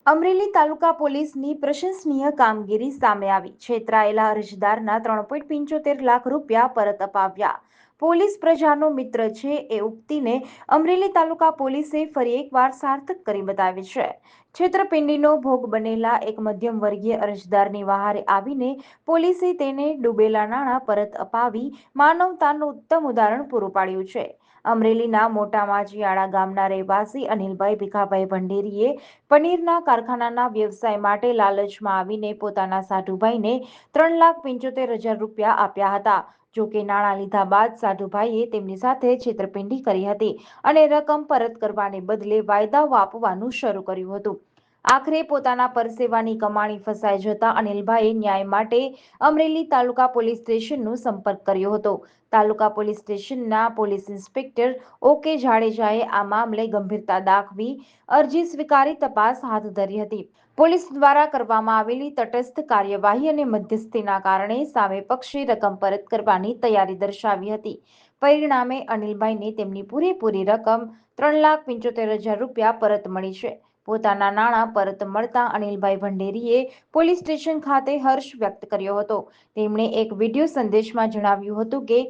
અમરેલી તાલુકા પોલીસની પ્રશંસનીય કામગીરી સામે આવી. છેતરાયેલા અરજદારના 3.75 લાખ રૂપિયા પરત અપાવ્યા. પોલીસ પ્રજાનો મિત્ર છે એ ઉક્તિને અમરેલી તાલુકા પોલીસે ફરી એકવાર સાર્થક કરી બતાવી છે. છેતરપિંડીનો ભોગ બનેલા એક મધ્યમ વર્ગીય અરજદારની વહારે આવીને પોલીસે તેને ડૂબેલા નાણાં પરત અપાવી માનવતાનું ઉત્તમ ઉદાહરણ પૂરું પાડ્યું છે. અમરેલીના મોટા માજીયાળા ગામના રહેવાસી અનિલભાઈ ભીખાભાઈ ભંડેરીએ પનીરના કારખાનાના વ્યવસાય માટે લાલચમાં આવીને પોતાના સાઢુભાઈને 3,75,000 રૂપિયા આપ્યા હતા. જો કે નાણાં લીધા બાદ સાઢુભાઈએ તેમની સાથે છેતરપિંડી કરી હતી અને રકમ પરત કરવાને બદલે વાયદાઓ આપવાનું શરૂ કર્યું હતું. આખરે પોતાના પરસેવાની કમાણી ફસાઈ જતા અનિલભાઈએ ન્યાય માટે અમરેલી તાલુકા પોલીસ સ્ટેશનનો સંપર્ક કર્યો હતો. તાલુકા પોલીસ સ્ટેશનના પોલીસ ઇન્સ્પેક્ટર ઓકે જાડેજાએ આ મામલે ગંભીરતા દાખવી અરજી સ્વીકારી તપાસ હાથ ધરી હતી. પોલીસ દ્વારા કરવામાં આવેલી તટસ્થ કાર્યવાહી અને મધ્યસ્થીના કારણે સામે પક્ષે રકમ પરત કરવાની તૈયારી દર્શાવી હતી. પરિણામે અનિલભાઈને તેમની પૂરેપૂરી રકમ 3,75,000 રૂપિયા પરત મળી છે. પોતાના નાણાં પરત મળતા અનિલભાઈ ભંડેરીએ પોલીસ સ્ટેશન ખાતે હર્ષ વ્યક્ત કર્યો હતો. તેમણે એક વિડીયો સંદેશમાં જણાવ્યું હતું કે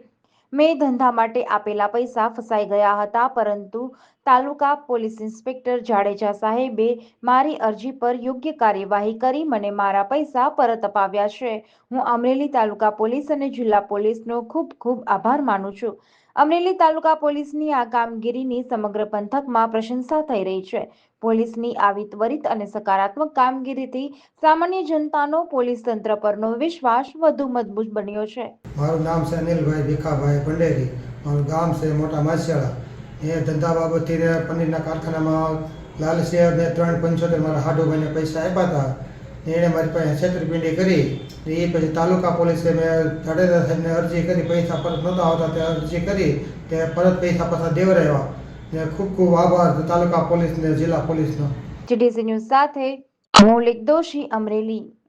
મેં ધંધા માટે આપેલા પૈસા ફસાઈ ગયા હતા, પરંતુ તાલુકા પોલીસ ઇન્સ્પેક્ટર જાડેજા સાહેબે મારી અરજી પર યોગ્ય કાર્યવાહી કરી મને મારા પૈસા પરત અપાવ્યા છે. હું અમરેલી તાલુકા પોલીસ અને જિલ્લા પોલીસનો ખૂબ ખૂબ આભાર માનું છું. અમરેલી તાલુકા પોલીસની આ કામગીરીની સમગ્ર પંથકમાં પ્રશંસા થઈ રહી છે. પોલીસની આવી ત્વરિત અને સકારાત્મક કામગીરીથી સામાન્ય જનતાનો પોલીસ તંત્ર પરનો વિશ્વાસ વધુ મજબૂત બન્યો છે. મારું નામ છે અનિલભાઈ ભીખાભાઈ ભંડેરી. મારું ગામ છે મોટા માસિયાળા. એ ધંધા બાબતથી પનીરના કારખાનામાં લાલચે મેં 3,75 મારા હાડુભાઈને પૈસા આપ્યા હતા. એણે મારી પાસે છેતરપિંડી કરી. એ પછી તાલુકા પોલીસે મેં જાડેજા સાહેબને અરજી કરી, પૈસા પરત નહોતા આવતા તે અરજી કરી, તે પરત પૈસા પાછા દેવરાવ્યા. ને ખૂબ ખૂબ આભાર તાલુકા પોલીસને, જિલ્લા પોલીસનો. જીડીસી ન્યૂઝ સાથે મૌલિક દોશી, અમરેલી.